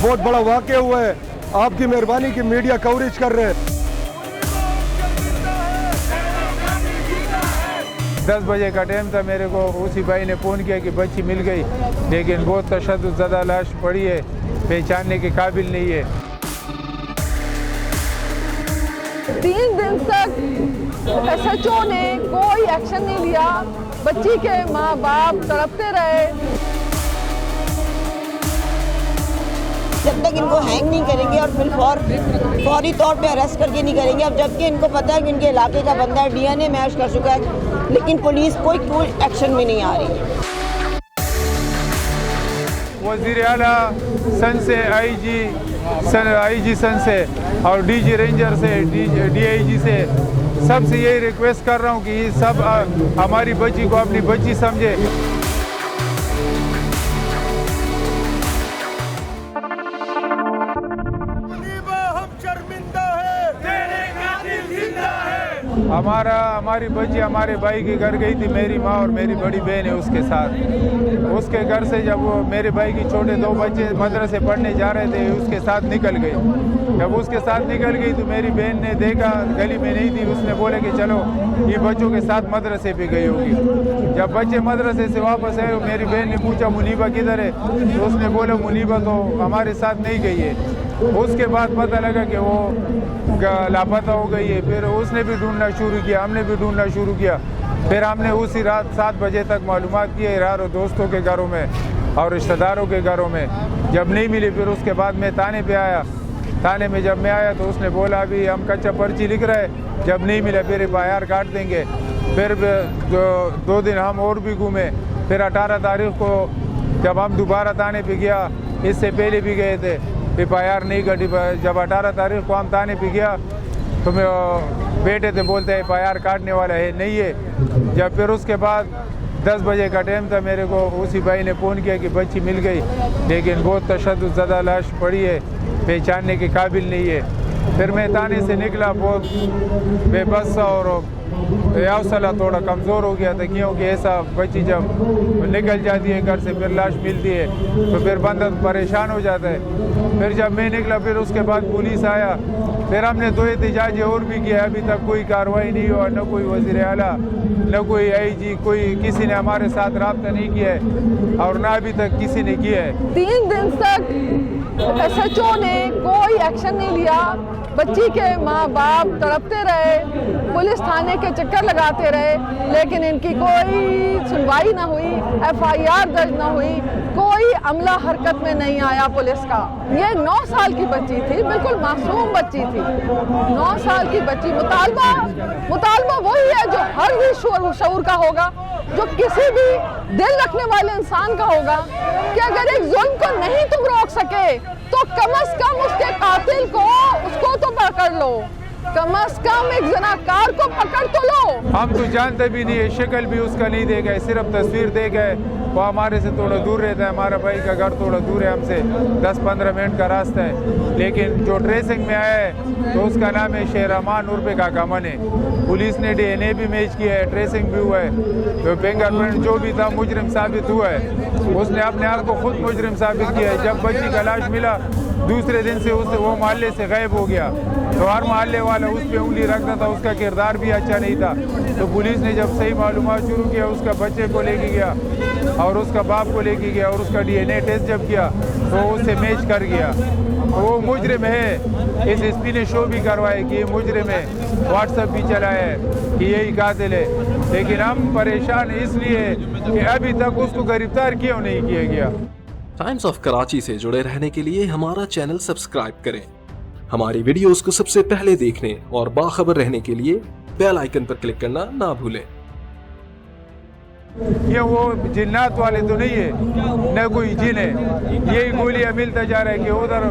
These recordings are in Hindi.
बहुत बड़ा वाक़या हुआ है। आपकी मेहरबानी की मीडिया कवरेज कर रहे हैं। 10 बजे का टाइम था, मेरे को उसी भाई ने फ़ोन किया कि बच्ची मिल गई, लेकिन बहुत तशद्दुद ज़दा लाश पड़ी है, पहचानने के काबिल नहीं है। 3 दिन तक SHO ने कोई एक्शन नहीं लिया। बच्ची के माँ बाप तड़पते रहे। जब तक इनको हैंग नहीं करेंगे और फिर फौरी तौर पे अरेस्ट करके नहीं करेंगे। अब जबकि इनको पता है कि इनके इलाके का बंदा DNA मैच कर चुका है, लेकिन पुलिस कोई एक्शन में नहीं आ रही है। वज़ीर आला सन से IG सन से और DG रेंजर से DIG से सबसे यही रिक्वेस्ट कर रहा हूँ कि सब हमारी बच्ची को अपनी बच्ची समझे। हमारी बच्ची हमारे भाई के घर गई थी, मेरी माँ और मेरी बड़ी बहन है उसके साथ। उसके घर से जब वो मेरे भाई की छोटे 2 बच्चे मदरसे पढ़ने जा रहे थे, उसके साथ निकल गई। जब उसके साथ निकल गई तो मेरी बहन ने देखा गली में नहीं थी, उसने बोले कि चलो ये बच्चों के साथ मदरसे पे गई होगी। जब बच्चे मदरसे से वापस आए, मेरी बहन ने पूछा मुनीबा किधर है, तो उसने बोला मुनीबा तो हमारे साथ नहीं गई है। उसके बाद पता लगा कि वो लापता हो गई है। फिर उसने भी ढूंढना शुरू किया, हमने भी ढूंढना शुरू किया। फिर हमने उसी रात 7 बजे तक मालूमात किए यारों दोस्तों के घरों में और रिश्तेदारों के घरों में। जब नहीं मिली फिर उसके बाद मैं थाने पे आया। थाने में जब मैं आया तो उसने बोला अभी हम कच्चा पर्ची लिख रहे हैं, जब नहीं मिला फिर FIR काट देंगे। फिर 2 दिन हम और भी घूमे। फिर 18 तारीख को जब हम दोबारा थाने पे गया, इससे पहले भी गए थे, FIR नहीं कटी। जब 18 तारीख को हम थाने पे गया तो बेटे थे बोलते हैं FIR काटने वाला है, नहीं है। जब फिर उसके बाद 10 बजे का टाइम था, मेरे को उसी भाई ने फ़ोन किया कि बच्ची मिल गई, लेकिन बहुत तशद्दुद ज़दा लाश पड़ी है, पहचानने के काबिल नहीं है। फिर मैं थाने से निकला बहुत बेबस और हौसला थोड़ा कमज़ोर हो गया था, क्योंकि ऐसा बच्ची जब निकल जाती है घर से फिर लाश मिलती है तो फिर बंदा परेशान हो जाता है। फिर जब मैं निकला फिर उसके बाद पुलिस आया। फिर हमने 2 एहतजाज और भी किया, अभी तक कोई कार्रवाई नहीं हुआ। न कोई वज़ीर आला न कोई IG, कोई किसी ने हमारे साथ रब्ता नहीं किया है और ना अभी तक किसी ने किया है। 3 दिन तक SHO ने कोई एक्शन नहीं लिया। बच्ची के माँ बाप तड़पते रहे, पुलिस थाने के चक्कर लगाते रहे, लेकिन इनकी कोई सुनवाई ना हुई, FIR दर्ज ना हुई, कोई अमला हरकत में नहीं आया पुलिस का। ये 9 साल की बच्ची थी, बिल्कुल मासूम बच्ची थी, 9 साल की बच्ची। मुतालबा वही है जो हर भी शऊर का होगा, जो किसी भी दिल रखने वाले इंसान का होगा, कि अगर एक जुल्म को नहीं तुम रोक सके तो कम से कम उसके कातिल को उसको तो पकड़ लो, कम से कम एक जनाकार को पकड़ तो लो। हम तो जानते भी नहीं है, शक्ल भी उसका नहीं दे गए, सिर्फ तस्वीर दे गए। वो हमारे से थोड़ा दूर रहता है, हमारा भाई का घर थोड़ा दूर है हमसे, 10-15 मिनट का रास्ता है। लेकिन जो ट्रेसिंग में आया है तो उसका नाम है शेरमान उर्फ काका मने। पुलिस ने DNA भी मैच किया है, ट्रेसिंग भी हुआ है, तो फिंगरप्रिंट जो भी था मुजरिम साबित हुआ है। उसने अपने आप को खुद मुजरिम साबित किया है। जब बच्ची का लाश मिला दूसरे दिन से वो मोहल्ले से गायब हो गया, तो हर मोहल्ले वाला उस पर उंगली रखता था, उसका किरदार भी अच्छा नहीं था। तो पुलिस ने जब सही मालूमात शुरू किया, उसका बच्चे को लेके गया और उसका बाप को लेके गया और उसका DNA टेस्ट जब किया तो उससे मैच कर गया। तो वो मुजरिम है। इस SP ने शो भी करवाए कि ये मुजरिम है, WhatsApp भी चलाया है कि यही कातिल है। लेकिन हम परेशान इसलिए कि अभी तक उसको गिरफ्तार क्यों नहीं किया गया। टाइम्स ऑफ कराची से जुड़े रहने के लिए हमारा चैनल सब्सक्राइब करें। हमारी वीडियोस को सबसे पहले देखने और बाखबर रहने के लिए बेल आइकन पर क्लिक करना ना भूलें। ये वो जिन्नात वाले तो नहीं है, न कोई जिन है। यही गोलियां मिलता जा रहा है कि उधर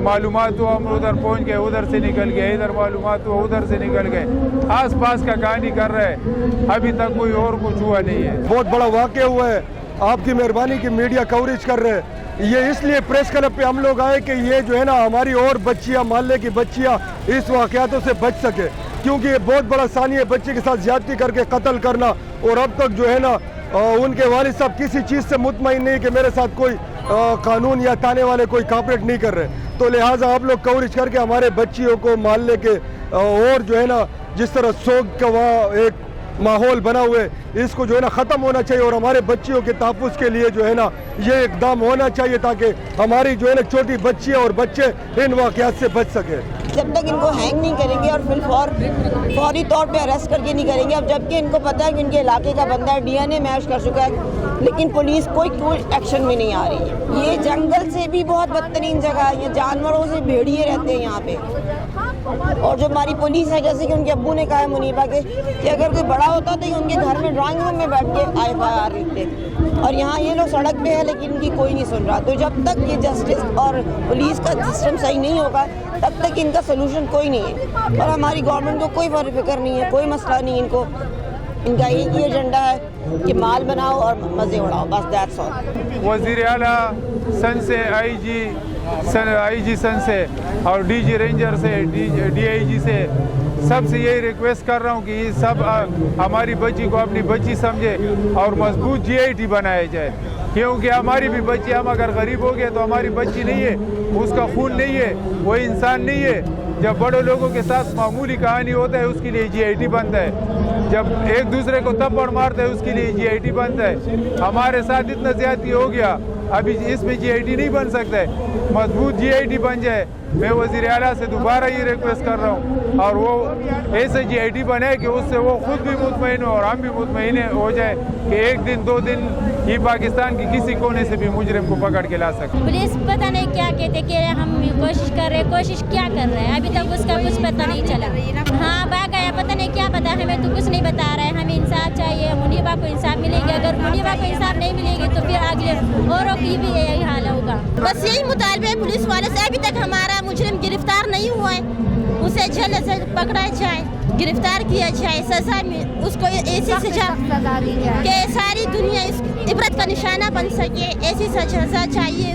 मालूमात हुआ हम उधर पहुंच गए, उधर से निकल गए, इधर मालूमात हुआ उधर से निकल गए। आस पास का कहानी कर रहे हैं, अभी तक कोई और कुछ हुआ नहीं है। बहुत बड़ा वाक़या हुआ है, आपकी मेहरबानी की मीडिया कवरेज कर रहे हैं। ये इसलिए प्रेस क्लब पे हम लोग आए कि ये जो है ना हमारी और बच्चियाँ, मोहल्ले की बच्चियाँ इस वाक़यातों से बच सके, क्योंकि ये बहुत बड़ा सानी है बच्चे के साथ ज्यादती करके कत्ल करना। और अब तक जो है ना उनके वालिद साहब किसी चीज़ से मुतमईन नहीं कि मेरे साथ कोई कानून या थाने वाले कोई कॉपरेट नहीं कर रहे। तो लिहाजा आप लोग कवरेज करके हमारे बच्चियों को मोहल्ले के और जो है ना जिस तरह शोक का वहाँ एक माहौल बना हुए इसको जो है ना ख़त्म होना चाहिए और हमारे बच्चियों के तहफ़्फ़ुज़ के लिए जो है ना ये इक़दाम होना चाहिए ताकि हमारी जो है ना छोटी बच्चियाँ और बच्चे इन वाक़यात से बच सके। जब तक इनको हैंग नहीं करेंगे और फिर फौरी तौर पे अरेस्ट करके नहीं करेंगे। अब जबकि इनको पता है कि इनके इलाके का बंदा डीएनए मैच कर चुका है, लेकिन पुलिस कोई एक्शन में नहीं आ रही है। ये जंगल से भी बहुत बदतरीन जगह है, ये जानवरों से भेड़िए रहते हैं यहाँ पे। और जो हमारी पुलिस है, जैसे कि उनके अब्बू ने कहा है मुनीबा के कि अगर कोई बड़ा होता तो उनके घर में ड्राइंग रूम में बैठ के IFIR लिखते, और यहाँ ये लोग सड़क पे है लेकिन इनकी कोई नहीं सुन रहा। तो जब तक ये जस्टिस और पुलिस का सिस्टम सही नहीं होगा तब तक इनका सोल्यूशन कोई नहीं है। और हमारी गवर्नमेंट को कोई फिक्र नहीं है, कोई मसला नहीं इनको। इनका एक ही एजेंडा है कि माल बनाओ और मज़े उड़ाओ, बस दैट्स ऑल। वज़ीर आला सन से IG सन से और DG रेंजर से DIG से सबसे यही रिक्वेस्ट कर रहा हूँ कि सब हमारी बच्ची को अपनी बच्ची समझे और मजबूत GIT बनाया जाए, क्योंकि हमारी भी बच्ची, हम अगर गरीब हो गए तो हमारी बच्ची नहीं है, उसका खून नहीं है, वो इंसान नहीं है। जब बड़े लोगों के साथ मामूली कहानी होता है उसके लिए GIT बनता है, जब एक दूसरे को थप्पड़ मारते हैं उसके लिए GIT बनता है। हमारे साथ इतना ज्यादती हो गया, अभी इसमें GIT नहीं बन सकता है, मजबूत GIT बन जाए। मैं वज़ीर आला से दोबारा ये रिक्वेस्ट कर रहा हूँ और वो ऐसे GIT बने कि उससे वो खुद भी मुतमईन हो और हम भी मुतमईन हो जाए कि एक दिन 2 दिन ये पाकिस्तान की किसी कोने से भी मुजरिम को पकड़ के ला सके। पुलिस पता नहीं क्या कहते कि हम कोशिश कर रहे हैं, कोशिश क्या कर रहे हैं, अभी तक उसका कुछ पता नहीं चला। हाँ भाग गया, पता नहीं क्या पता, हमें तो कुछ नहीं बता रहा है। हमें इंसाफ चाहिए, मुनीबा को इंसाफ मिलेगी, अगर मुनीबा को इंसाफ नहीं मिलेगी तो फिर अगले औरों की भी यही हाल होगा। बस यही मुतालबा है पुलिस वाले से, अभी तक हमारा मुजरिम गिरफ्तार नहीं हुआ है, उसे जल्द से पकड़ा जाए, गिरफ्तार किया जाए, सजा में उसको ऐसी सजा कि सारी दुनिया इस इबरत का निशाना बन सके, ऐसी सजा चाहिए।